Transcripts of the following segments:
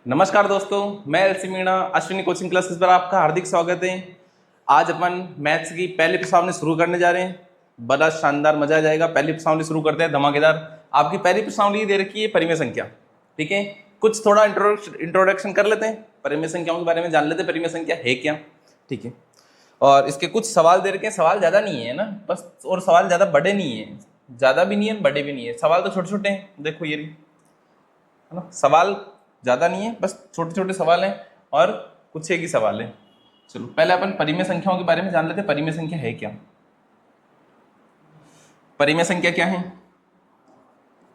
नमस्कार दोस्तों, मैं LC Meena Ashwini coaching classes पर आपका हार्दिक स्वागत है। आज अपन मैथ्स की पहली प्रश्नावली शुरू करने जा रहे हैं। बड़ा शानदार मजा आ जाएगा। पहली प्रश्नावली शुरू करते हैं, धमाकेदार। आपकी पहली प्रश्नावली दे रखी है परिमेय संख्या। ठीक है, कुछ थोड़ा इंट्रोडक्शन कर लेते हैं, परिमेय संख्याओं के बारे में जान लेते हैं, परिमेय संख्या है क्या। ठीक है, और इसके कुछ सवाल दे रखे हैं। सवाल ज़्यादा नहीं है ना बस, और सवाल ज़्यादा बड़े नहीं है, ज़्यादा भी नहीं है बड़े भी नहीं है। सवाल तो छोटे छोटे हैं, देखो ये है ना। सवाल ज़्यादा नहीं है, बस छोटे छोटे सवाल हैं और कुछ एक ही सवाल है। चलो पहले अपन परिमेय संख्याओं के बारे में जान लेते हैं। परिमेय संख्या है क्या? परिमेय संख्या क्या है?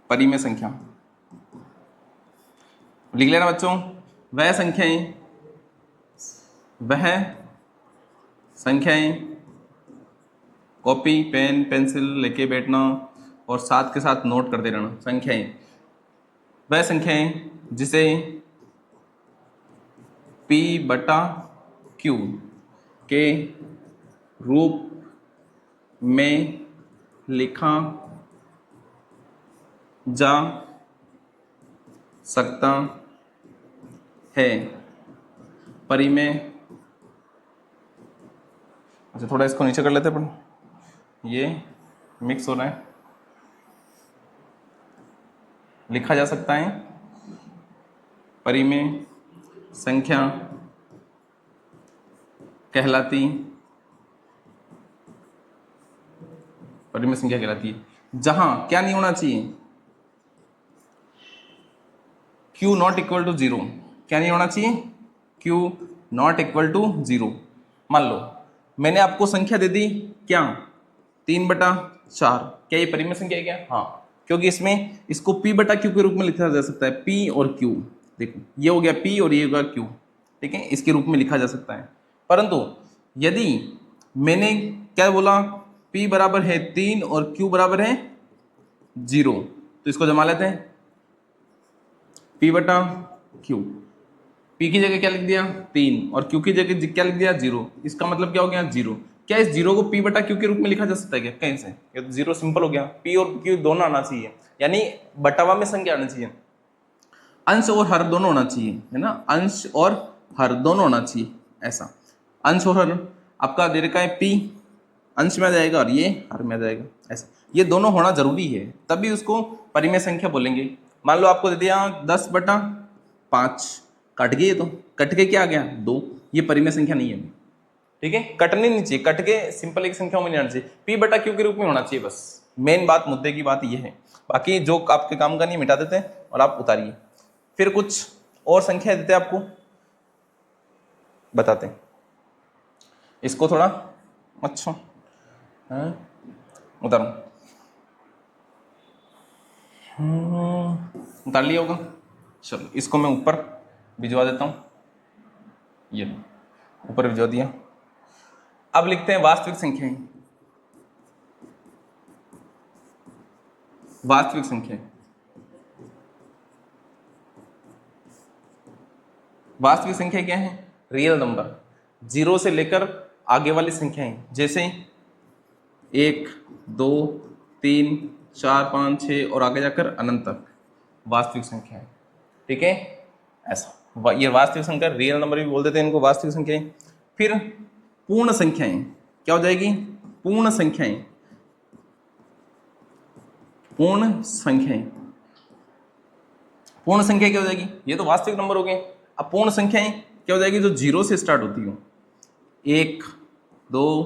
परिमेय संख्या लिख लेना बच्चों। वह संख्याएं कॉपी पेन पेंसिल लेके बैठना और साथ के साथ नोट करते रहना। संख्याएं, वह संख्याएं जिसे P बटा Q के रूप में लिखा जा सकता है, परिमेय। अच्छा, थोड़ा इसको नीचे कर लेते हैं अपन, ये मिक्स हो रहा है। लिखा जा सकता है, परिमेय संख्या कहलाती है। जहां क्या नहीं होना चाहिए? Q not equal to zero. क्या नहीं होना चाहिए? Q not equal to zero. मान लो मैंने आपको संख्या दे दी क्या, 3/4। क्या ये परिमेय संख्या है क्या? हाँ, क्योंकि इसमें इसको P बटा Q के रूप में लिखा जा सकता है। P और Q, देखो ये हो गया P और ये हो गया Q। ठीक है, इसके रूप में लिखा जा सकता है। परंतु यदि मैंने क्या बोला, P बराबर है 3 और Q बराबर है 0, तो इसको जमा लेते हैं। P बटा Q, P की जगह क्या लिख दिया 3 और Q की जगह क्या लिख दिया 0। इसका मतलब क्या हो गया 0। क्या इस 0 को P बटा Q के रूप में लिखा जा सकता है क्या? कहीं से? ये तो 0 सिंपल हो गया। P और Q दोनों आना चाहिए, यानी बटावा में संख्या आना चाहिए। अंश और हर दोनों होना चाहिए, है ना। अंश और हर दोनों होना चाहिए। ऐसा अंश और हर आपका दे रखा है, P अंश में आ जाएगा और ये हर में आ जाएगा। ऐसा ये दोनों होना जरूरी है, तभी उसको परिमेय संख्या बोलेंगे। मान लो आपको दे दिया 10/5, कट गई, ये तो कट के क्या आ गया 2। ये परिमेय संख्या नहीं है। ठीक है, कटने नहीं चाहिए, कट के सिंपल एक संख्याओं में नहीं आना चाहिए। P बटा Q के रूप में होना चाहिए। बस मेन बात, मुद्दे की बात ये है। बाकी जो आपके काम का नहीं मिटा देते हैं और आप उतारिए। फिर कुछ और संख्या देते हैं आपको, बताते हैं इसको थोड़ा। अच्छा उतारो, उतार लिया होगा। चलो इसको मैं ऊपर भिजवा देता हूँ, ये ऊपर भिजवा दिया। अब लिखते हैं वास्तविक संख्याएं। वास्तविक संख्या, वास्तविक संख्या क्या है? Real number. 0 से लेकर आगे वाली संख्याएं, जैसे 1 2 3 4 5 6 और आगे जाकर अनंत तक वास्तविक संख्या है। ठीक है, ऐसा ये वास्तविक संख्या, रियल नंबर भी बोल देते हैं इनको, वास्तविक संख्याएं। फिर पूर्ण संख्याएं क्या हो जाएगी? पूर्ण संख्याएं, पूर्ण संख्याएं, पूर्ण संख्या क्या हो जाएगी? ये तो वास्तविक नंबर हो गए। अब पूर्ण संख्याएं क्या हो जाएगी? जो 0 से स्टार्ट होती हो, 1 2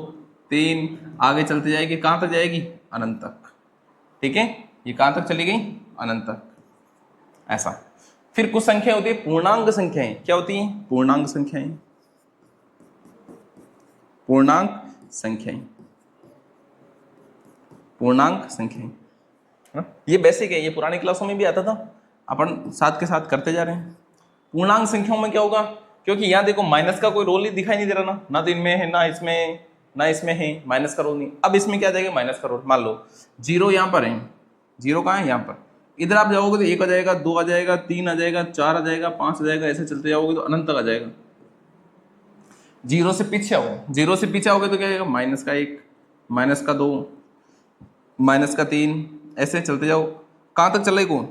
3 आगे चलते जाएगी, कहां तक जाएगी? अनंत तक। ठीक है, ये कहां तक चली गई? अनंत तक। ऐसा फिर कुछ संख्या होती है पूर्णांक संख्याएं। क्या होती हैं? पूर्णांक संख्याएं, पूर्णांक संख्याएं, पूर्णांक संख्याएं। ये बेसिक है, ये पुरानी क्लासों में भी आता था, अपन साथ के साथ करते जा रहे हैं। पूर्णांक संख्याओं में क्या होगा? क्योंकि यहाँ देखो माइनस का कोई रोल ही दिखाई नहीं दे रहा ना तो इनमें है ना इसमें, ना इसमें है माइनस का रोल नहीं। अब इसमें क्या जाएगा? माइनस का रोल। मान लो 0 यहाँ पर है, 0 कहाँ है? यहाँ पर। इधर आप जाओगे तो 1 आ जाएगा, 2 आ जाएगा, 3 आ जाएगा, 4 आ जाएगा, 5 आ जाएगा, ऐसे चलते जाओगे तो अनंत तक आ जाएगा। 0 से पीछे आओगे, 0 से पीछे आओगे तो क्या आएगा? -1, -2, -3, ऐसे चलते जाओ। कहाँ तक चलेगा?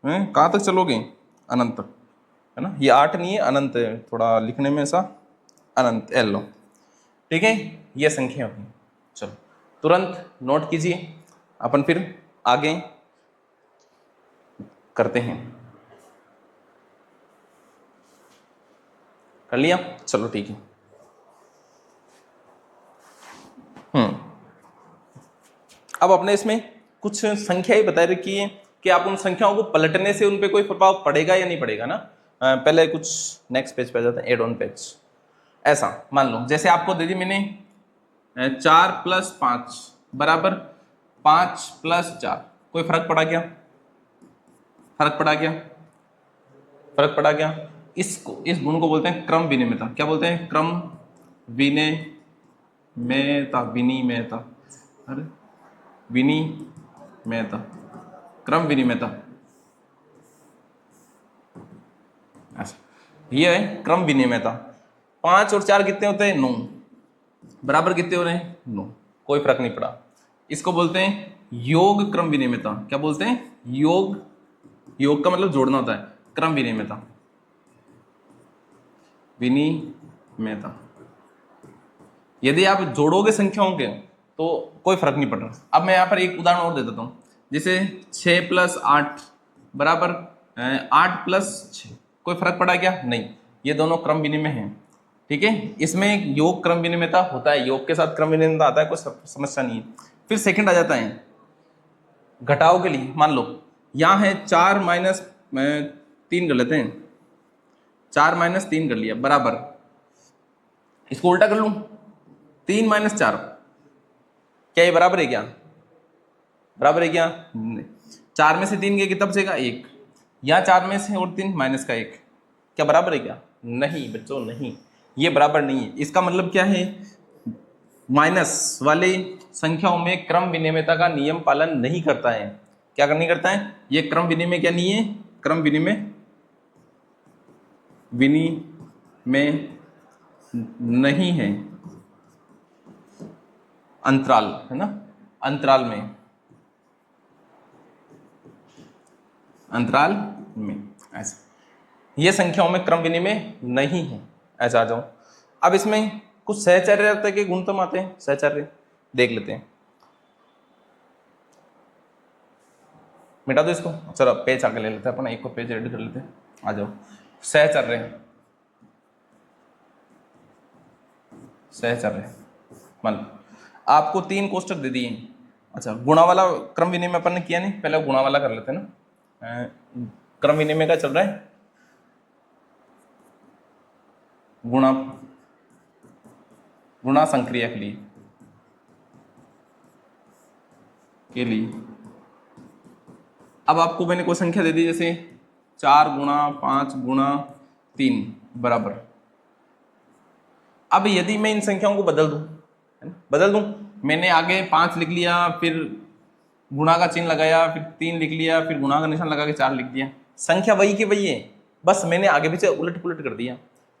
कहाँ तक चलोगे? अनंत तक। है ना, ये 8 नहीं है, अनंत है, थोड़ा लिखने में ऐसा अनंत एल लो, ठीक है, ये संख्या होगी। चलो तुरंत नोट कीजिए, अपन फिर आगे करते हैं। कर लिया, चलो ठीक है। अब अपने इसमें कुछ संख्याएं बता रखी है कि आप उन संख्याओं को पलटने से उन पे कोई प्रभाव पड़ेगा या नहीं पड़ेगा ना। पहले कुछ नेक्स्ट पेज पे जाते हैं, एड ऑन पेज। ऐसा मान लो जैसे आपको दे दी मैंने 4 + 5 बराबर 5 + 4, कोई फर्क पड़ा क्या? फर्क पड़ा क्या? फर्क पड़ा क्या? इसको, इस गुण को बोलते हैं क्रम विनिमयता। क्या बोलते हैं? क्रम विनिमयता, विनिमयता, अरे विनिमयता, क्रम विनिमयता, ऐसा ये है क्रम विनिमयता। 5 और 4 कितने होते हैं? 9, बराबर कितने हो रहे हैं? 9, कोई फर्क नहीं पड़ा। इसको बोलते हैं योग क्रम विनिमयता। क्या बोलते हैं? योग, योग का मतलब जोड़ना होता है, क्रम विनिमयता, विनिमयता। यदि आप जोड़ोगे संख्याओं के तो कोई फर्क नहीं पड़ रहा। अब मैं यहाँ पर एक उदाहरण और दे देता हूँ, जैसे 6 + 8 बराबर 8 + 6, कोई फर्क पड़ा क्या? नहीं, ये दोनों क्रम विनिमय हैं, ठीक है। इसमें योग क्रम विनिमयता होता है, योग के साथ क्रम विनिमयता आता है, कोई समस्या नहीं है। फिर सेकंड आ जाता है घटाव के लिए। मान लो यहाँ है 4 - 3 कर लेते हैं, 4 - 3 कर लिया बराबर, इसको उल्टा कर लूं, 3 - 4, क्या ये बराबर है क्या? बराबर है क्या? 4 में से 3 गए कितना बचेगा? 1। या 4 में से और 3 माइनस का 1, क्या बराबर है क्या? नहीं बच्चों, नहीं, ये बराबर नहीं है। इसका मतलब क्या है? माइनस वाले संख्याओं में क्रम विनिमयता का नियम पालन नहीं करता है। क्या नहीं करता है? ये क्रम विनिमय क्या नहीं है? क्रम विनिमय नहीं है, अंतराल है ना, अंतराल में, अंतराल में, ऐसा ये संख्याओं में क्रम विनिमय नहीं है, ऐसा आ जाओ। अब इसमें कुछ सहचर्य के गुण तो आते हैं, सहचर्य देख लेते हैं। मिटा दो इसको, चलो पेज आगे ले लेते हैं अपन, एक को पेज रेडी कर लेते हैं, आ जाओ। सहचर्य, सहचर्य मान आपको 3 कोष्टक दे दिए। अच्छा, गुणा वाला क्रम विनिमय अपन ने किया नहीं, पहले गुणा वाला कर लेते हैं ना। क्रम विनिमय का चल रहा है गुणा, गुणा संक्रिया के लिए अब आपको मैंने कोई संख्या दे दी, जैसे 4 × 5 × 3 बराबर। अब यदि मैं इन संख्याओं को बदल दूं, मैंने आगे 5 लिख लिया, फिर गुणा का चिन्ह लगाया, फिर 3 लिख लिया, फिर गुणा का निशान लगा के 4 लिख दिया, संख्या वही की वही है, बस मैंने आगे पीछे उलट पुलट कर दिया,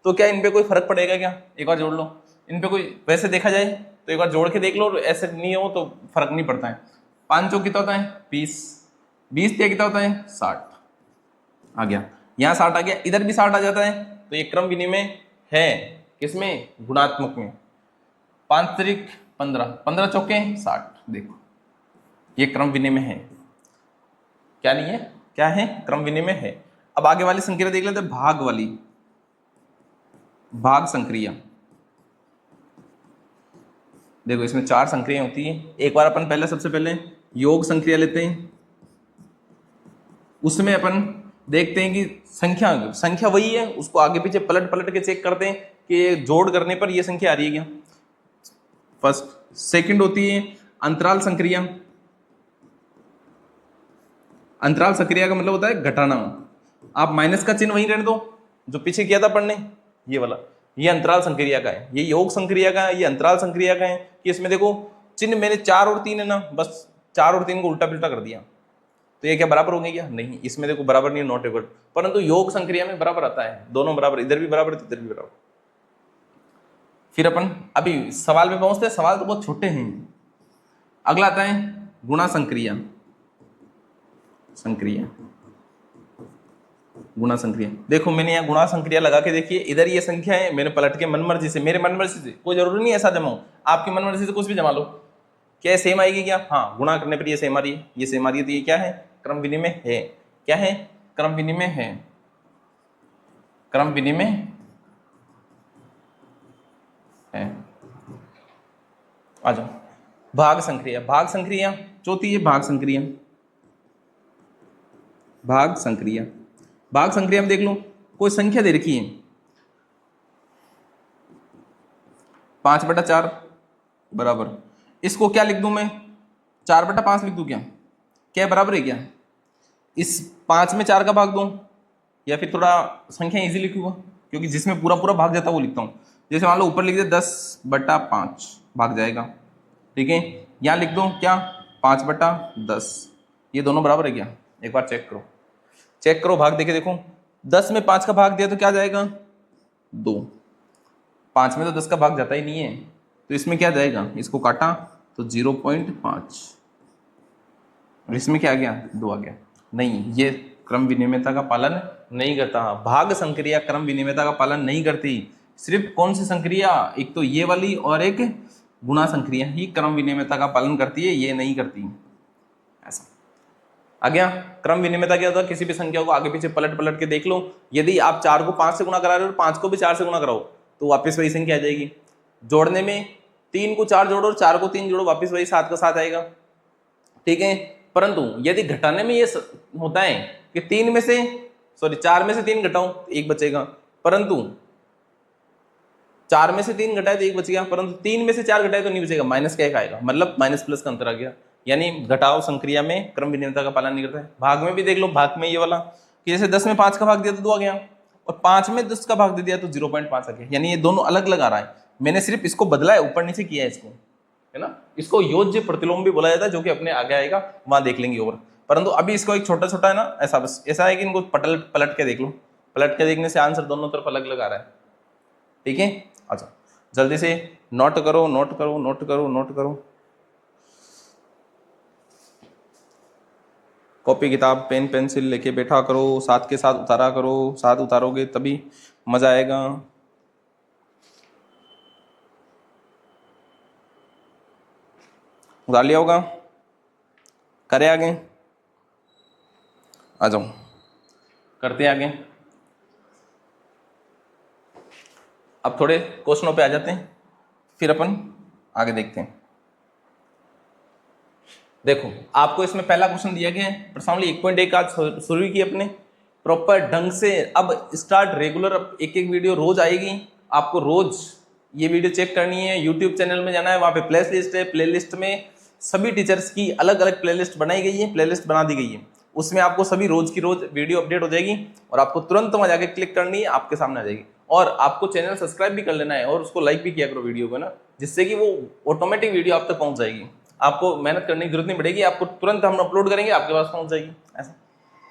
तो क्या इन पे कोई फर्क पड़ेगा क्या? एक बार जोड़ लो, इन पे कोई, वैसे देखा जाए तो एक बार जोड़ के देख लो, ऐसे नहीं हो तो फर्क नहीं पड़ता है। 5 चौक कितना होता है? 20, 20 कितना होता है? 60 आ गया, यहाँ 60 आ गया, इधर भी 60 आ जाता है, तो ये क्रम विनिमय है किसमें? गुणात्मक में। 5 त्रिक 15, 15 चौके 60, देखो ये क्रम विनिमय है, क्या नहीं है? क्या है? क्रम विनिमय है। अब आगे वाली संक्रिया देख लेते हैं, भाग वाली, भाग संक्रिया। देखो इसमें 4 संक्रिया होती है। एक बार अपन पहले, सबसे पहले योग संक्रिया लेते हैं, उसमें अपन देखते हैं कि संख्या वही है, उसको आगे पीछे पलट पलट के चेक करते हैं कि जोड़ करने पर ये संख्या आ रही है क्या। फर्स्ट। सेकंड होती है अंतराल संक्रिया। अंतराल संक्रिया का मतलब होता है घटाना। आप माइनस का चिन्ह वहीं रहने दो जो पीछे किया था पढ़ने, ये वाला, ये अंतराल संक्रिया का है, ये योग संक्रिया का है, ये अंतराल संक्रिया का है। कि इसमें देखो चिन्ह मैंने 4 और 3 है ना, बस 4 और 3 को उल्टा पुल्टा कर दिया, तो ये क्या बराबर हो गए क्या? नहीं, इसमें देखो बराबर नहीं है, नॉट इक्वल, परंतु योग संक्रिया में बराबर आता है, दोनों बराबर, इधर भी बराबर इधर भी बराबर। फिर अपन अभी सवाल में पहुंचते हैं, सवाल तो बहुत छोटे हैं। अगला आता है गुणा संक्रिया, संक्रिया गुणा संक्रिया। देखो मैंने यहाँ गुणा संक्रिया लगा के देखिए, इधर ये संख्या है, मैंने पलट के मनमर्जी से, मेरे मनमर्जी से, कोई जरूरी नहीं ऐसा जमाओ, आपकी मनमर्जी से कुछ भी जमा लो। क्या सेम आएगी क्या? हाँ, गुणा करने पर ये सेम आ रही है, ये सेम आ रही है, तो ये क्या है? क्रम विनिमय है। क्या है? क्रम विनिमय है। क्रम विनिमय है। आ जाओ भाग संक्रिया। भाग संक्रिया चौथी है, भाग संक्रिया। भाग संक्रिया। भाग संक्रिया में देख लो, कोई संख्या दे रखी है 5/4 बराबर, इसको क्या लिख दूं मैं? 4/5 लिख दूं क्या? क्या बराबर है क्या? इस 5 में 4 का भाग दूं, या फिर थोड़ा संख्या इजी लिखूंगा, क्योंकि जिसमें पूरा पूरा भाग जाता है वो लिखता हूं। जैसे मान लो ऊपर लिख दे 10/5 भाग जाएगा, ठीक है। यहाँ लिख दो क्या? 5/10। ये दोनों बराबर है क्या? एक बार चेक करो, चेक करो, भाग देके देखो। 10 में 5 का भाग दिया तो क्या जाएगा? 2। 5 में तो 10 का भाग जाता ही नहीं है, तो इसमें क्या जाएगा? इसको काटा तो 0.5, और इसमें क्या आ गया? 2 आ गया। नहीं, ये क्रम विनिमयता का पालन नहीं करता। भाग संक्रिया क्रम विनिमयता का पालन नहीं करती। सिर्फ कौन सी संक्रिया? एक तो ये वाली और एक गुणा संक्रिया ही क्रम विनिमयता का पालन करती है, ये नहीं करती। ऐसा आ गया। क्रम विनिमयता क्या होता है? किसी भी संख्या को आगे पीछे पलट पलट के देख लो, यदि आप 4 को 5 से गुणा करा रहे हो और 5 को भी 4 से गुणा कराओ तो वापस वही संख्या आ जाएगी। जोड़ने में 3 को 4 जोड़ो और 4 को 3 जोड़ो, वापस वही 7 का 7 आएगा, ठीक है। परंतु यदि घटाने में ये होता है कि 4 में से 3 घटाओ तो 1 बचेगा, परंतु 4 में से 3 घटाए तो 1 बचेगा, परंतु 3 में से 4 घटाए तो नहीं बचेगा, माइनस का 1 आएगा, मतलब माइनस प्लस का अंतर आ गया। यानी घटाव संक्रिया में क्रम विनिमयता का पालन नहीं करता है। भाग में भी देख लो, भाग में ये वाला कि जैसे 10 में 5 का भाग दिया तो 2 आ गया, और 5 में 10 का भाग दे दिया तो 0.5 आ गया। यानी ये दोनों अलग अलग आ रहा है, मैंने सिर्फ इसको बदला है, ऊपर नीचे किया है इसको, है ना। इसको योज्य प्रतिलोम भी बोला जाता है, जो कि अपने आगे आएगा, वहां देख लेंगे और। परंतु अभी इसको एक छोटा छोटा है ना, ऐसा बस ऐसा है कि इनको पलट के देख लो, पलट के देखने से आंसर दोनों तरफ अलग अलग आ रहा है, ठीक है। अच्छा जल्दी से नोट करो, नोट करो, नोट करो, नोट करो। कॉपी किताब पेन पेंसिल लेके बैठा करो, साथ के साथ उतारा करो, साथ उतारोगे तभी मजा आएगा। उतार लिया होगा, करे आगे, आ जाओ करते आगे। अब थोड़े क्वेश्चनों पे आ जाते हैं, फिर अपन आगे देखते हैं। देखो आपको इसमें पहला क्वेश्चन दिया गया है, प्रश्नावली 1.1 आज शुरू की अपने प्रॉपर ढंग से। अब स्टार्ट रेगुलर, अब एक एक वीडियो रोज आएगी, आपको रोज ये वीडियो चेक करनी है। यूट्यूब चैनल में जाना है, वहाँ पे प्लेलिस्ट है, प्लेलिस्ट में सभी टीचर्स की अलग अलग प्लेलिस्ट बनाई गई है, प्लेलिस्ट बना दी गई है, उसमें आपको सभी रोज की रोज वीडियो अपडेट हो जाएगी, और आपको तुरंत वहां जाके क्लिक करनी है, आपके सामने आ जाएगी। और आपको चैनल सब्सक्राइब भी कर लेना है, और उसको लाइक भी किया करो वीडियो को ना, जिससे कि वो ऑटोमेटिक वीडियो आप तक पहुंच जाएगी, आपको मेहनत करने की जरूरत नहीं पड़ेगी, आपको तुरंत हम अपलोड करेंगे आपके पास पहुंच जाएगी। ऐसा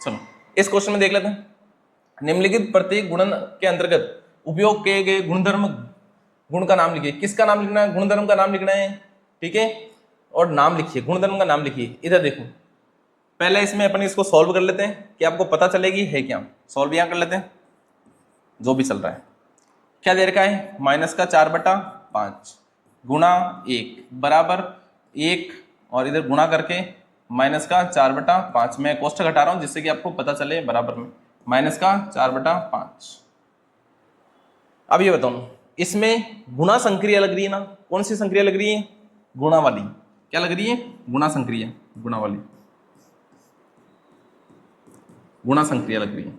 सुनो, इस क्वेश्चन में देख लेते हैं। निम्नलिखित प्रत्येक गुणन के अंतर्गत उपयोग किए गए गुणधर्म, गुण का नाम लिखिए। किसका नाम लिखना है? गुणधर्म का नाम लिखना है, ठीक है। और नाम लिखिए, गुणधर्म का नाम लिखिए। इधर देखो, पहले इसमें अपन इसको सॉल्व कर लेते हैं कि आपको पता चलेगी है क्या। सॉल्व यहाँ कर लेते हैं, जो भी चल रहा है। क्या दे रखा है? माइनस का 4/5 गुणा 1 बराबर 1, और इधर गुणा करके माइनस का 4/5। मैं कोष्ठक हटा रहा हूं जिससे कि आपको पता चले बराबर में, माइनस का 4/5। अब ये बताऊं, इसमें गुणा संक्रिया लग रही है ना, कौन सी संक्रिया लग रही है? गुणा वाली। क्या लग रही है? गुणा संक्रिया, गुणा वाली गुणा संक्रिया लग रही है।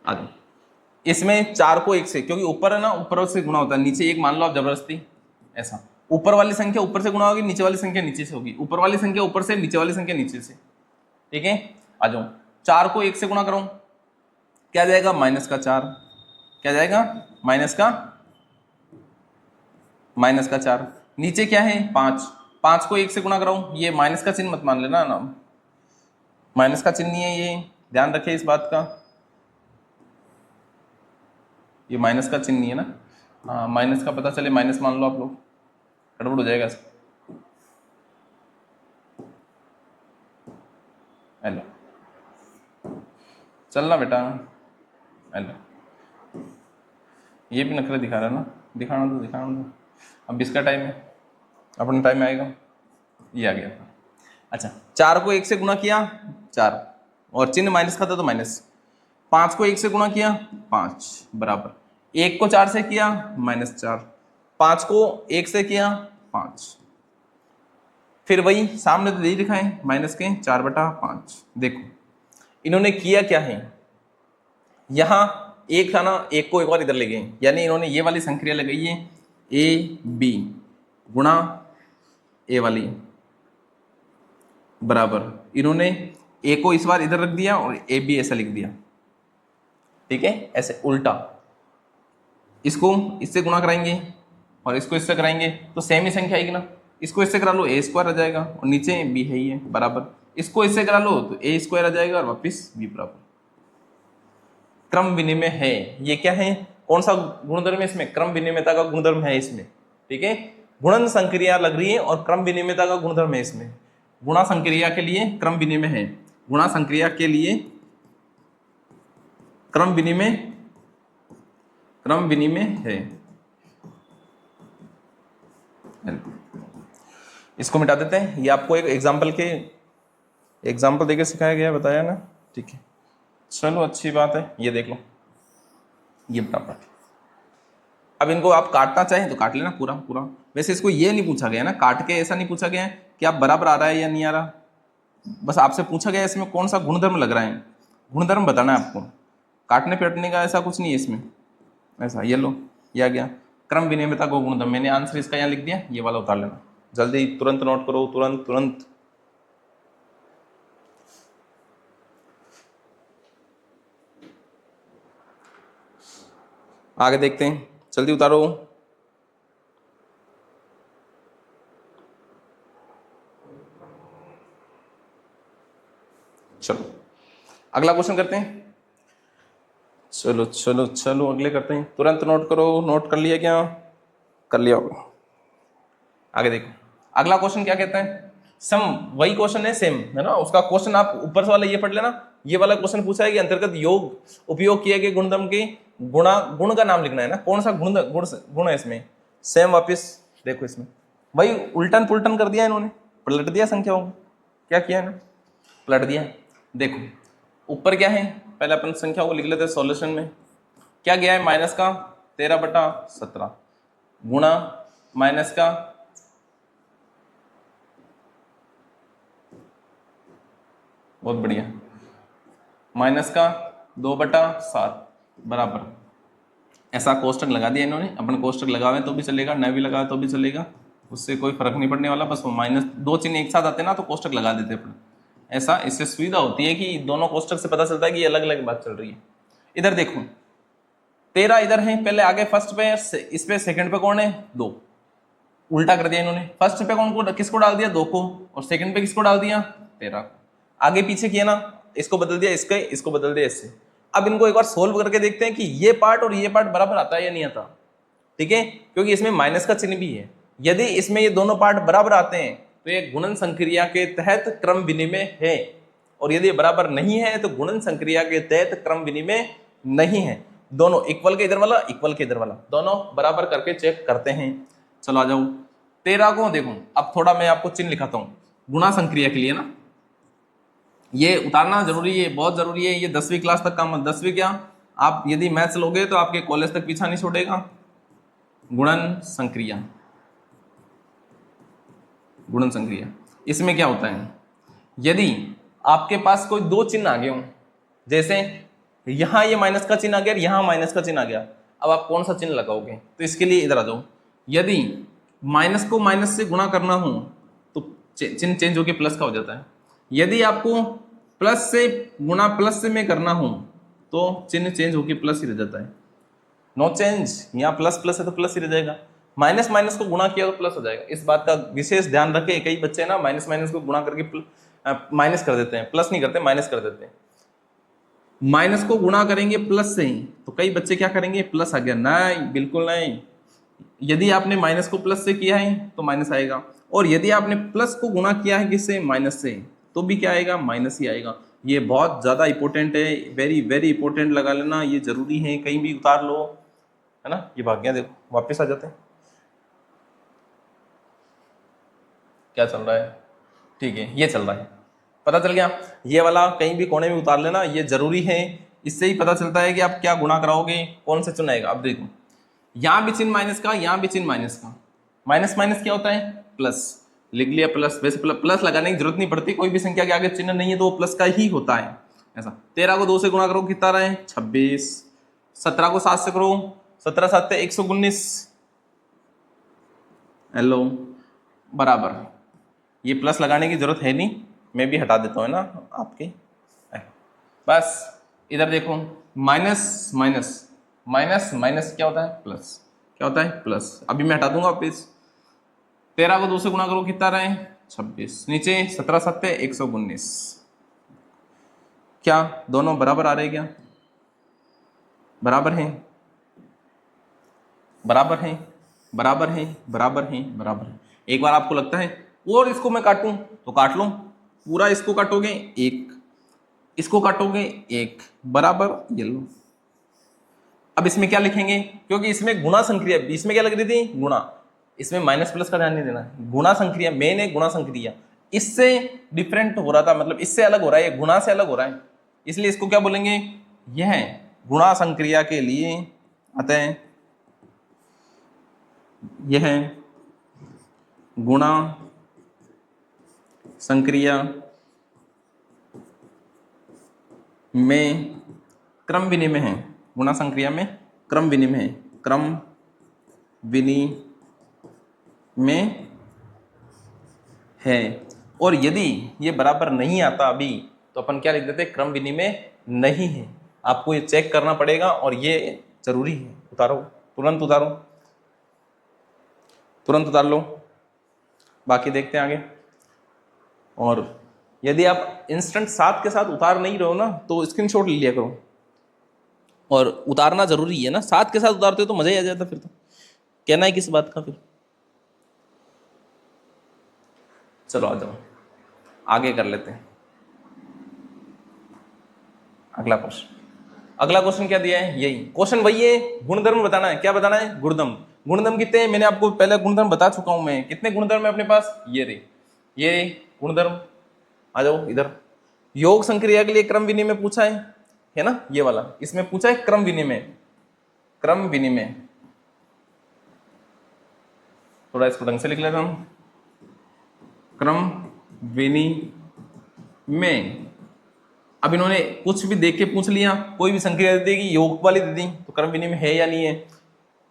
आगे इसमें 4 को 1 से, क्योंकि ऊपर है ना, ऊपर से गुणा होता है, नीचे 1 मान लो आप जबरदस्ती, ऐसा। ऊपर वाली संख्या ऊपर से गुणा होगी, नीचे वाली संख्या नीचे से होगी, ऊपर वाली संख्या ऊपर से, नीचे वाली संख्या नीचे से, ठीक है। आ जाओ, 4 को 1 से गुणा करो, क्या जाएगा? माइनस का 4। क्या जाएगा? माइनस का 4। नीचे क्या है? 5। 5 को 1 से गुणा कराओ, ये माइनस का चिन्ह मत मान लेना ना, माइनस का चिन्ह नहीं है ये, ध्यान रखिए इस बात का, ये माइनस का चिन्ह नहीं है ना। हाँ, माइनस का पता चले माइनस मान लो आप लोग, गड़बड़ हो जाएगा। हेलो चलना बेटा, हेलो, ये भी नखरे दिखा रहा है ना, दिखाना दो। अब इसका टाइम है, अपना टाइम आएगा, ये आ गया। अच्छा, 4 को 1 से गुणा किया 4, और चिन्ह माइनस का था तो माइनस। 5 को 1 से गुणा किया 5 बराबर, 1 को 4 से किया -4, 5 को 1 से किया 5, फिर वही सामने तो यही लिखा है माइनस के 4/5। देखो इन्होंने किया क्या है, यहां एक था ना, एक को एक बार इधर ले गए, यानी इन्होंने ये वाली संक्रिया लगाई है AB गुणा ए वाली बराबर, इन्होंने ए को इस बार इधर रख दिया और AB ऐसा लिख दिया, ठीक है, ऐसे उल्टा। इसको इससे गुणा कराएंगे और इसको इससे कराएंगे तो सेम ही संख्या आएगी ना, इसको इससे करा लो A² आ जाएगा और नीचे B है ही है बराबर, इसको इससे करा लो तो A² आ जाएगा और वापिस B बराबर। क्रम विनिमय है, ये क्या है, कौन सा गुणधर्म है इसमें, क्रम विनिमयता का गुणधर्म है इसमें, ठीक है। गुणन संक्रिया लग रही है और क्रम विनिमयता का गुणधर्म है इसमें। गुणा संक्रिया के लिए क्रम विनिमय है, गुणा संक्रिया के लिए क्रम विनिमय है। इसको मिटा देते हैं, ये आपको एक एग्जाम्पल देके सिखाया गया, बताया ना, ठीक है। चलो अच्छी बात है, ये देख लो, ये बराबर। अब इनको आप काटना चाहें तो काट लेना पूरा पूरा, वैसे इसको ये नहीं पूछा गया ना, काट के ऐसा नहीं पूछा गया है कि आप बराबर आ रहा है या नहीं आ रहा, बस आपसे पूछा गया इसमें कौन सा गुणधर्म लग रहा है, गुणधर्म बताना है आपको, काटने पीटने का ऐसा कुछ नहीं है इसमें। ऐसा ये लो, ये आ गया क्रम विनिमयता को गुणधर्म, मैंने आंसर इसका यहाँ लिख दिया, ये वाला उतार लेना जल्दी, तुरंत नोट करो, तुरंत। आगे देखते हैं, जल्दी उतारो। चलो अगला क्वेश्चन करते हैं, चलो अगले करते हैं, तुरंत नोट करो, नोट कर लिया क्या, कर लिया होगा। आगे देखो अगला क्वेश्चन क्या कहता है, सम, वही क्वेश्चन है सेम है ना, उसका क्वेश्चन आप ऊपर से वाला ये पढ़ लेना, ये वाला क्वेश्चन पूछा है कि अंतर्गत योग उपयोग किए गए गुणधर्म के गुण का नाम लिखना है ना, कौन सा गुण है इसमें, सेम वापिस देखो इसमें वही उल्टन पुल्टन कर दिया इन्होंने, पलट दिया संख्याओं को, क्या किया है ना, पलट दिया। देखो ऊपर क्या है, पहले अपन संख्याओं को लिख लेते हैं सॉल्यूशन में, क्या गया है माइनस का 13/17 गुणा माइनस का बहुत बढ़िया माइनस का 2/7 बराबर, ऐसा कोष्टक लगा दिया इन्होंने, अपन कोष्टक लगावे तो भी चलेगा, न भी लगावे तो भी चलेगा, उससे कोई फर्क नहीं पड़ने वाला, बस वो माइनस दो चिन्ह एक साथ आते ना तो कोष्टक लगा देते अपन, ऐसा इससे सुविधा होती है कि दोनों कोष्टक से पता चलता है कि ये अलग अलग बात चल रही है। इधर देखो 13 इधर है, पहले आगे फर्स्ट पे, इस पे सेकंड पे कौन है 2, उल्टा कर दिया इन्होंने, फर्स्ट पे कौन को किसको डाल दिया 2 को, और सेकंड पे किसको डाल दिया 13 को, आगे पीछे किया ना, इसको बदल दिया इसके, इसको बदल दिया इससे। अब इनको एक बार सोल्व करके देखते हैं कि ये पार्ट और ये पार्ट बराबर आता है या नहीं आता, ठीक है, क्योंकि इसमें माइनस का चिन्ह भी है, यदि इसमें ये दोनों पार्ट बराबर आते हैं तो ये गुणन संक्रिया के तहत क्रम विनिमय है, और यदि बराबर नहीं है तो गुणन संक्रिया के तहत क्रम विनिमय नहीं है। दोनों इक्वल के इधर वाला, इक्वल के इधर वाला, दोनों बराबर करके चेक करते हैं। चलो आ जाओ 13 को देखो, अब थोड़ा मैं आपको चिन्ह लिखाता हूँ गुणा संक्रिया के लिए ना, ये उतारना जरूरी है, बहुत जरूरी है, ये 10वीं क्लास तक का, 10वीं क्या, आप यदि मैथ्स लोगे तो आपके कॉलेज तक पीछा नहीं छोड़ेगा। गुणन संक्रिया, गुणन संक्रिया, इसमें क्या होता है, यदि आपके पास कोई दो चिन्ह आ गए हों, जैसे यहां ये माइनस का चिन्ह आ गया, यहां माइनस का चिन्ह आ गया, अब आप कौन सा चिन्ह लगाओगे, तो इसके लिए इधर आ जाओ, यदि माइनस को माइनस से गुणा करना हो तो चिन्ह चेंज होकर प्लस का हो जाता है, यदि आपको प्लस से गुणा प्लस से में करना हो तो चिन्ह चेंज होकर प्लस ही रह जाता है, नो चेंज, यहाँ प्लस प्लस है तो प्लस ही रह जाएगा, माइनस माइनस को गुणा किया तो प्लस हो जाएगा। इस बात का विशेष ध्यान रखें, कई बच्चे ना माइनस माइनस को गुणा करके माइनस कर देते हैं, प्लस नहीं करते माइनस कर देते हैं, माइनस को गुणा करेंगे प्लस से ही तो कई बच्चे क्या करेंगे, प्लस आ गया, नहीं बिल्कुल नहीं, यदि आपने माइनस को प्लस से किया है तो माइनस आएगा, और यदि आपने प्लस को गुणा किया है किससे, माइनस से, तो भी क्या आएगा, माइनस ही आएगा। ये बहुत ज़्यादा इंपॉर्टेंट है, वेरी वेरी इंपॉर्टेंट लगा लेना, ये जरूरी है, कहीं भी उतार लो, है ना। ये भाग गया, देखो वापस आ जाते हैं, क्या चल रहा है, ठीक है ये चल रहा है, पता चल गया। ये वाला कहीं भी कोने में उतार लेना, ये जरूरी है, इससे ही पता चलता है कि आप क्या गुणा कराओगे, कौन से चिन्ह आएगा। अब देखो यहाँ भी चिन्ह माइनस का, यहाँ भी चिन्ह माइनस का, माइनस माइनस क्या होता है, प्लस, लिख लिया प्लस। वैसे प्लस लगाने की जरूरत नहीं पड़ती, कोई भी संख्या के आगे चिन्ह नहीं है तो वो प्लस का ही होता है, ऐसा। 13 को 2 से गुणा करो कितना रहा है, 26। 17 को 7 से करो, 17 7 119, हेलो, बराबर। ये प्लस लगाने की जरूरत है नहीं, मैं भी हटा देता हूँ, है ना आपके, बस। इधर देखो माइनस माइनस माइनस माइनस क्या होता है, प्लस, क्या होता है, प्लस। अभी मैं हटा दूंगा वापिस। 13 को 2 से गुणा करो कितना रहे, 26। नीचे 17 7 119, क्या दोनों बराबर आ रहे, क्या बराबर हैं, बराबर हैं, बराबर हैं, बराबर हैं, बराबर हैं। एक बार आपको लगता है और इसको मैं काटूं तो काट लो, पूरा इसको काटोगे एक, इसको काटोगे एक, बराबर, ये लो। अब इसमें क्या लिखेंगे, क्योंकि इसमें गुणा संक्रिया, इसमें क्या लग रही थी, गुणा, इसमें माइनस प्लस का ध्यान नहीं देना, गुणा संक्रिया मेन है, गुणा संक्रिया इससे डिफरेंट हो रहा था, मतलब इससे अलग हो रहा है, गुणा से अलग हो रहा है, इसलिए इसको क्या बोलेंगे, यह गुणा संक्रिया के लिए अतः यह गुणा संक्रिया में क्रम विनिमय है, गुणा संक्रिया में क्रम विनिमय है, क्रम विनिमय है। और यदि ये बराबर नहीं आता अभी तो अपन क्या लिख देते, क्रम विनिमय नहीं है। आपको ये चेक करना पड़ेगा और ये जरूरी है, उतारो, तुरंत उतारो, तुरंत उतार लो, बाकी देखते हैं आगे। और यदि आप इंस्टेंट साथ के साथ उतार नहीं रहे हो ना तो स्क्रीनशॉट ले लिया करो, और उतारना जरूरी है ना, साथ के साथ उतारते हो तो मजा ही आ जाता फिर तो, कहना है किस बात का फिर। चलो आ जाओ आगे कर लेते हैं अगला क्वेश्चन। अगला क्वेश्चन क्या दिया है, यही क्वेश्चन वही है, गुणधर्म बताना है। क्या बताना है, गुणधर्म। गुणधर्म कितने हैं, मैंने आपको पहले गुणधर्म बता चुका हूं मैं, कितने गुणधर्म है अपने पास, ये रे, ये गुणधर्म। आ जाओ इधर, योग संक्रिया के लिए क्रम विनिमय पूछा है ना, ये वाला, इसमें पूछा है क्रम विनिमय, क्रम विनिमय। थोड़ा इसको ढंग से लिख लेता हूं, क्रम विनिमय। अब इन्होंने कुछ भी देख के पूछ लिया, कोई भी संक्रिया दे देगी, योग वाली दे दी तो क्रम विनिमय है या नहीं है,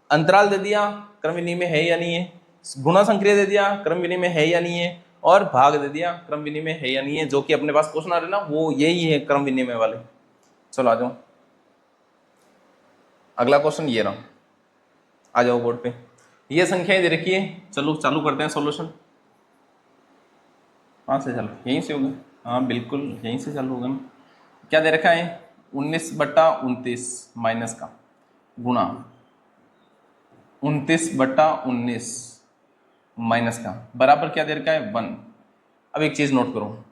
अंतराल दे दिया क्रम विनिमय है या नहीं है, गुणा संक्रिया दे दिया क्रम विनिमय है या नहीं है, और भाग दे दिया क्रम विनिमय है या नहीं है, जो कि अपने पास क्वेश्चन आ रहे ना वो यही है क्रम विनिमय वाले। चलो आ जाओ, अगला क्वेश्चन ये रहा, आ जाओ बोर्ड पे, ये संख्याएं दे रखी है। चलो चालू करते हैं सॉल्यूशन। कहाँ से चलो, यहीं से होगा, हाँ बिल्कुल यहीं से चालू होगा ना। क्या दे रखा है, 19/29 माइनस का गुणा 29/19 माइनस का बराबर क्या दे रखा है, 1। अब एक चीज नोट करो,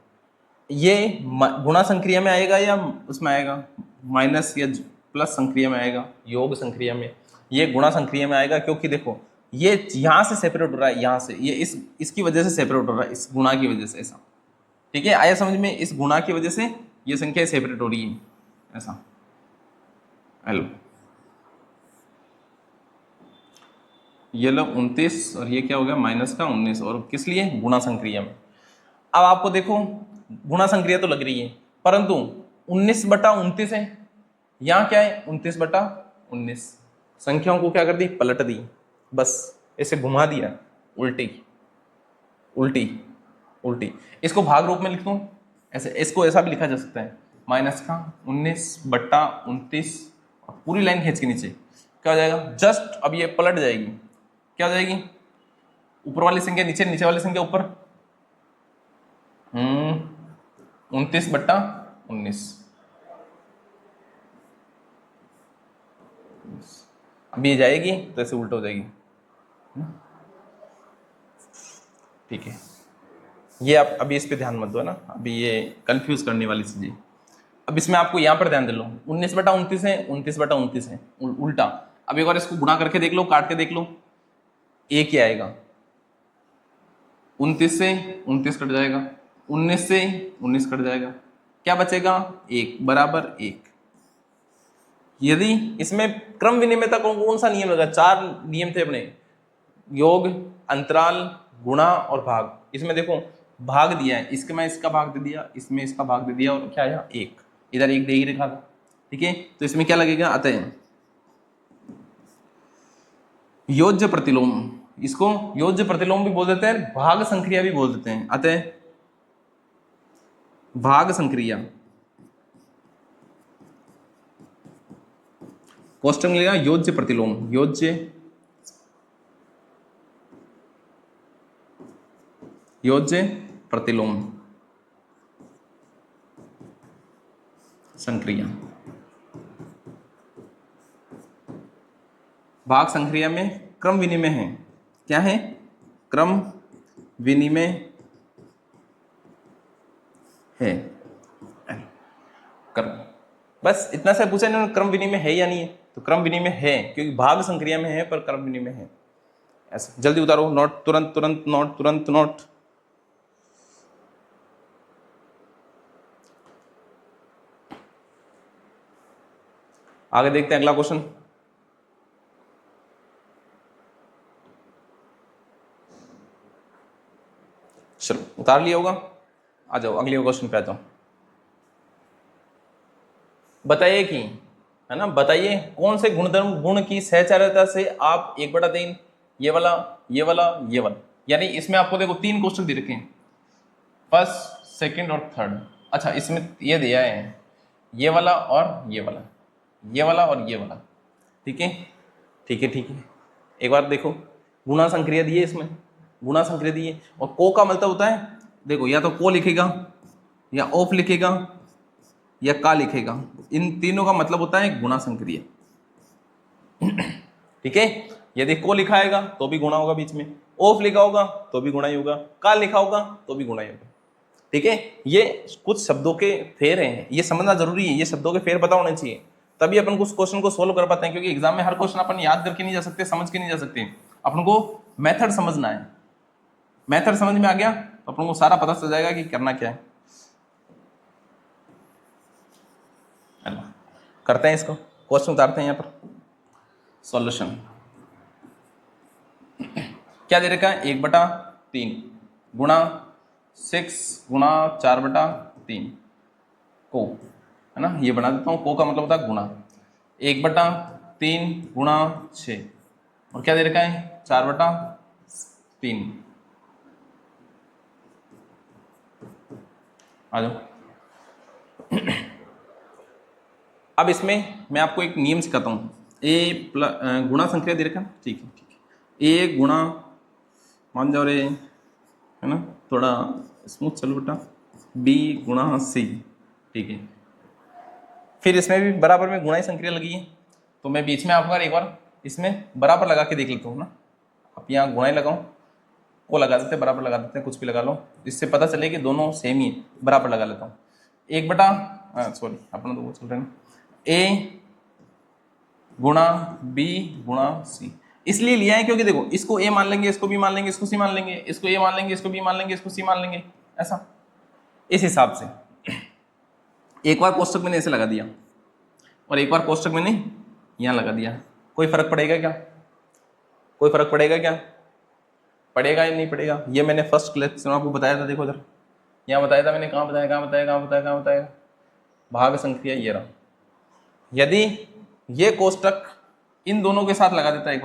ये गुणा संक्रिया में आएगा या उसमें आएगा, माइनस या प्लस संक्रिया में आएगा, योग संक्रिया में, ये गुणा संक्रिया में आएगा, क्योंकि देखो ये यहां से सेपरेट हो रहा है, यहां से, ये इसकी वजह से सेपरेट हो रहा है, इस गुणा की वजह से, ऐसा। ठीक है, आया समझ में, इस गुणा की वजह से ये संख्या सेपरेट हो रही है, ऐसा। हेलो, ये लो 29 और ये क्या हो गया, माइनस का 19, और किस लिए, गुणा संक्रिया में। अब आपको देखो गुणा संक्रिया तो लग रही है, परंतु 19/29 है, यहाँ क्या है 29/19, संख्याओं को क्या कर दी, पलट दी, बस ऐसे घुमा दिया, उल्टी उल्टी उल्टी। इसको भाग रूप में लिख दूं, ऐसे, इसको ऐसा भी लिखा जा सकता है, माइनस का 19/29, पूरी लाइन खींच के नीचे क्या हो जाएगा, जस्ट अब ये पलट जाएगी, क्या हो जाएगी, ऊपर वाली संख्या नीचे, नीचे वाली संख्या ऊपर, 29/19। अब ये जाएगी तो ऐसे उल्टा हो जाएगी, ठीक है। ये आप अभी इस पे ध्यान मत दो ना, अभी ये कंफ्यूज करने वाली चीजें। अब इसमें आपको यहां पर ध्यान दे लो, 19/29 है, 29/29 है, उल्टा। अब एक बार इसको गुणा करके देख लो, काट के देख लो, एक ही आएगा। 29 से 29 कट जाएगा, 19 से 19 कट जाएगा, क्या बचेगा? 1 बराबर 1। यदि इसमें क्रम विनिमयता कौन सा नियम लगा? 4 नियम थे अपने, योग, अंतराल, गुणा और भाग। इसमें देखो भाग दिया है, इसके मैं इसका भाग दे दिया, इसमें इसका भाग दे दिया, और क्या आया? 1। इधर 1 दे ही रखा था, ठीक है। तो इसमें क्या लगेगा? अतः योज्य प्रतिलोम, इसको योज्य प्रतिलोम भी बोल देते हैं, भाग संक्रिया भी बोल देते हैं। अतः भाग संक्रिया, कोष्टक मिलेगा योज्य प्रतिलोम, योज्य प्रतिलोम संक्रिया। भाग संक्रिया में क्रम विनिमय है, क्या है? क्रम विनिमय है। कर बस इतना सा पूछा इन्होंने, क्रम विनिमय है या नहीं है? तो क्रम विनिमय है, क्योंकि भाग संक्रिया में है पर क्रम विनिमय है। ऐसा जल्दी उतारो नोट, तुरंत तुरंत नोट, तुरंत नोट। आगे देखते हैं अगला क्वेश्चन। चलो उतार लिया होगा, आ जाओ अगले क्वेश्चन पे आ जाओ। बताइए कि, है ना, बताइए कौन से गुणधर्म गुण की सहचार्यता से आप 1/3 ये वाला, ये वाला, ये वाला, यानी इसमें आपको देखो 3 क्वेश्चन दे रखे हैं, फर्स्ट, सेकंड और थर्ड। अच्छा इसमें ये दिया है ये वाला और ये वाला, ये वाला और ये वाला, ठीक है, ठीक है, ठीक है। एक बार देखो, गुणा संक्रिया दी है, इसमें गुणा संक्रिया दी है, और को का मतलब होता है, देखो या तो को लिखेगा, या ऑफ लिखेगा, या का लिखेगा, इन तीनों का मतलब होता है गुणा संक्रिया, ठीक है। यदि को लिखा आएगा तो भी गुणा होगा बीच में, ऑफ लिखा होगा तो भी गुणा ही होगा, का लिखा होगा तो भी गुणा ही होगा, ठीक है। ये कुछ शब्दों के फेर हैं, ये समझना जरूरी है, ये शब्दों के फेर पता होने चाहिए, तभी अपन कुछ क्वेश्चन को सोल्व कर पाते हैं, क्योंकि एग्जाम में हर क्वेश्चन अपन याद करके नहीं जा सकते, समझ के नहीं जा सकते, अपन को मेथड समझना है। मेथड समझ में आ गया तो अपन को सारा पता चल जाएगा कि करना क्या है। करते हैं इसको, क्वेश्चन उतारते हैं यहाँ पर। सॉल्यूशन क्या दे रखा है? 1/3 गुणा 6 गुणा 4/3 को, है ना, ये बना देता हूँ, को का मतलब होता है गुणा, 1/3 गुणा 6, और क्या दे रखा है? 4/3। आ जाओ। अब इसमें मैं आपको एक नियम सिखाता हूँ, गुणा संख्या दे रखा है, ठीक है, ठीक है, ए गुणा, मान जाओ रे, है ना, थोड़ा स्मूथ चलो बेटा, बी गुणा सी, ठीक है। फिर इसमें भी बराबर में गुणा ही संक्रिया लगी है, तो मैं बीच में आपको एक बार इसमें बराबर लगा के देख लेता हूँ ना, अब यहाँ गुणा ही लगाऊँ, को लगा देते हैं, बराबर लगा देते हैं, कुछ भी लगा लो, इससे पता चले कि दोनों सेम ही है, बराबर लगा लेता हूँ। 1/, अपना तो वो चल रहा है ना, ए गुणा बी गुणा सी, इसलिए लिया है क्योंकि देखो इसको ए मान लेंगे, इसको बी मान लेंगे, इसको सी मान लेंगे, इसको ए मान लेंगे, इसको बी मान लेंगे, इसको सी मान लेंगे, ऐसा, इस हिसाब से। एक बार कोष्टक मैंने ऐसे लगा दिया और एक बार कोष्टक मैंने यहां लगा दिया, कोई फर्क पड़ेगा क्या? कोई फर्क पड़ेगा क्या? पड़ेगा या नहीं पड़ेगा? ये मैंने फर्स्ट क्लास में आपको बताया था, देखो इधर यहाँ बताया था मैंने, कहाँ बताया, कहाँ बताया, कहाँ बताया, कहाँ बताया, भाग संक्रिया ये रहा। यदि ये कोष्टक इन दोनों के साथ लगा देता, एक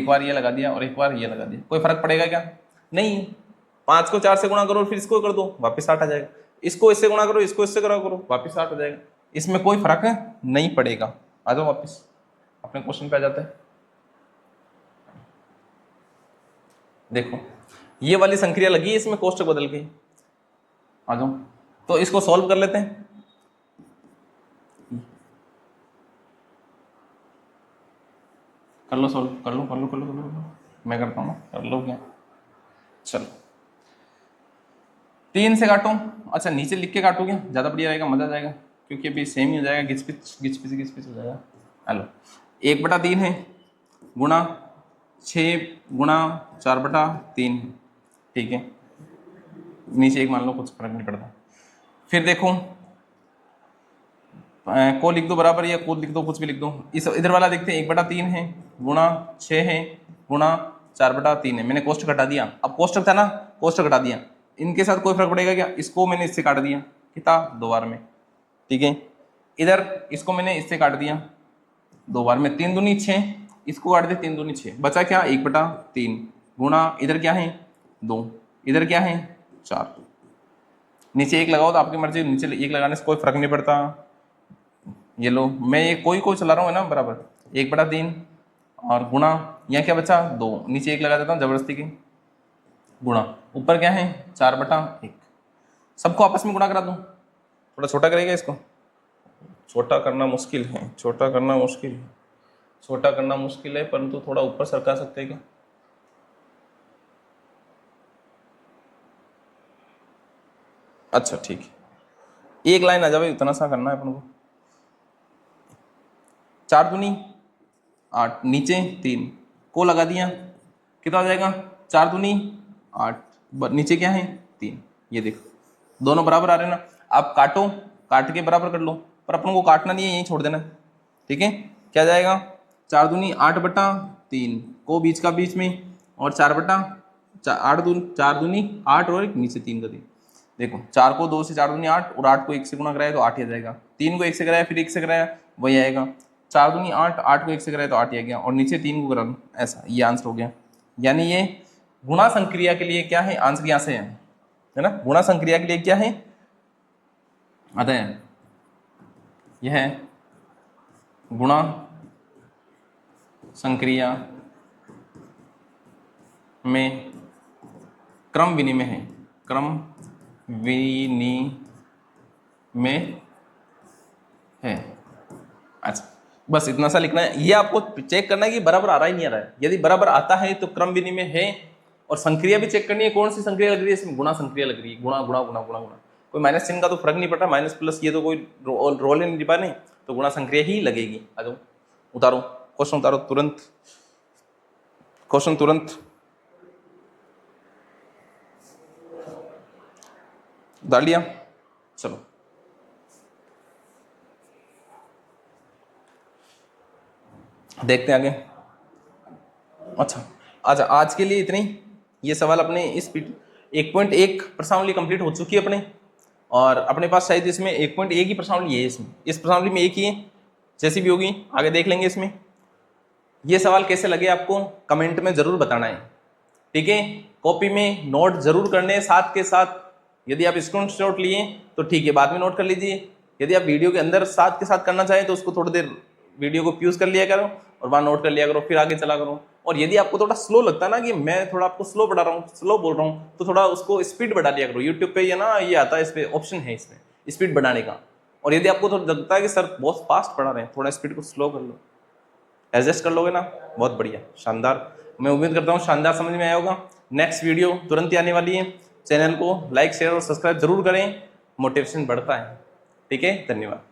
बार ये लगा दिया और एक बार ये लगा दिया, कोई फर्क पड़ेगा क्या? नहीं। 5 को 4 से गुणा करो, फिर इसको कर दो, वापस 8 आ जाएगा, इसको इससे गुणा करो, इसको इससे करो, वापस 8 आ जाएगा, इसमें कोई फर्क नहीं पड़ेगा। आ जाओ वापस अपने क्वेश्चन पे आ जाते हैं। देखो ये वाली संक्रिया लगी है, इसमें कोष्टक बदल गई, आ जाओ तो इसको सॉल्व कर लेते हैं। कर लो सॉल्व, कर लो, कर लो, कर लो, मैं करता हूँ ना, कर लो क्या, चलो 3 से काटो, अच्छा नीचे लिख के काटोगे ज़्यादा बढ़िया रहेगा, मज़ा आ जाएगा, क्योंकि अभी सेम ही हो जाएगा, घिच पिच हो जाएगा। हेलो 1/3 है गुणा 6 गुणा 4/3 है, ठीक है, नीचे 1 मान लो, कुछ फर्क नहीं पड़ता। फिर देखो को लिख दो बराबर, या को लिख दो, कुछ भी लिख दो। इस इधर वाला देखते हैं, 1/3 है गुणा 6 है गुणा 4/3 है, मैंने कोष्टक हटा दिया, अब कोष्टक था ना, कोष्टक हटा दिया, इनके साथ कोई फर्क पड़ेगा क्या, इसको मैंने इससे काट दिया, कितना 2 बार में, ठीक है। इधर इसको मैंने इससे काट दिया 2 बार में, 3 दूनी 6, इसको काट दिया 3 दूनी 6, बचा क्या 1/3 गुणा, इधर क्या है 2, इधर क्या है 4, नीचे 1 लगाओ तो आपकी मर्जी, नीचे 1 लगाने से कोई फर्क नहीं पड़ता। ये लो, मैं ये कोई चला रहा हूँ ना बराबर, 1/3 और गुणा, यहाँ क्या बचा 2, नीचे 1 लगा देता हूँ जबरदस्ती की, गुणा, ऊपर क्या है 4/1, सबको आपस में गुणा करा दूँ, थोड़ा छोटा करेगा इसको, छोटा करना मुश्किल है, छोटा करना मुश्किल है, परंतु थोड़ा ऊपर सरका सकते हैं क्या, अच्छा ठीक है, 1 लाइन आ जाए, उतना सा करना है अपन को। 4 दूनी 8, नीचे 3 को लगा दिया, कितना आ जाएगा 4 दूनी 8, नीचे क्या है 3, ये देखो दोनों बराबर आ रहे हैं ना। आप काटो, काट के बराबर कर लो, पर अपन को काटना नहीं है, यहीं छोड़ देना, ठीक है। क्या जाएगा 4 दूनी 8/3 को बीच का बीच में, और 4 दूनी 8 और एक नीचे 3 का 3, देखो 4 को 2 से 4 दूनी 8, और 8 को 1 से गुणा कराया तो 8 ही आ जाएगा, 3 को 1 से कराया फिर 1 से कराया वही आएगा, 4 दूनी 8, 8 को 1 से कराया तो 8 ही आ गया, और नीचे 3 को करा लो, ऐसा ये आंसर हो गया। यानी ये गुणा संक्रिया के लिए क्या है, आंसर यहाँ से है ना, गुणा संक्रिया के लिए क्या है आता है, यह है गुणा संक्रिया में क्रम विनिमय है, क्रम विनिमय है। अच्छा बस इतना सा लिखना है, ये आपको चेक करना है कि बराबर आ रहा है नहीं आ रहा है, यदि बराबर आता है तो क्रम विनिमय है, और संक्रिया भी चेक करनी है, कौन सी संक्रिया लग रही है इसमें, गुणा संक्रिया लग रही है, गुणा गुणा गुणा गुणा गुणा, कोई माइनस चिन्ह का तो फर्क नहीं पड़ रहा, माइनस प्लस ये तो कोई रोल ही नहीं डिपा, नहीं तो गुणा संक्रिया ही लगेगी। आ जाओ उतारो क्वेश्चन, उतारो तुरंत क्वेश्चन, तुरंत उतार लिया, चलो देखते हैं आगे। अच्छा आज के लिए इतनी, ये सवाल अपने इस 1.1 प्रश्नावली कंप्लीट हो चुकी है अपने, और अपने पास शायद इसमें 1.1 की प्रश्नावली है, इसमें इस प्रश्नावली में एक ही है, जैसी भी होगी आगे देख लेंगे। इसमें ये सवाल कैसे लगे आपको कमेंट में जरूर बताना है, ठीक है। कॉपी में नोट जरूर करने, साथ के साथ यदि आप स्क्रीनशॉट लिए तो ठीक है, बाद में नोट कर लीजिए, यदि आप वीडियो के अंदर साथ के साथ करना चाहें तो उसको थोड़ी देर वीडियो को प्यूज कर लिया करो और वहाँ नोट कर लिया करो, फिर आगे चला करो। और यदि आपको थोड़ा स्लो लगता है ना कि मैं थोड़ा आपको स्लो पढ़ा रहा हूँ, स्लो बोल रहा हूँ, तो थोड़ा उसको स्पीड बढ़ा लिया करो। यूट्यूब पे ये ना ये आता है, इस पे ऑप्शन है इसमें स्पीड बढ़ाने का। और यदि आपको थोड़ा लगता है कि सर बहुत फास्ट पढ़ा रहे हैं, थोड़ा स्पीड को स्लो कर लो, एडजस्ट कर लोगे ना, बहुत बढ़िया, शानदार। मैं उम्मीद करता हूँ शानदार समझ में आया होगा। नेक्स्ट वीडियो तुरंत ही आने वाली है, चैनल को लाइक शेयर और सब्सक्राइब जरूर करें, मोटिवेशन बढ़ता है, ठीक है। धन्यवाद।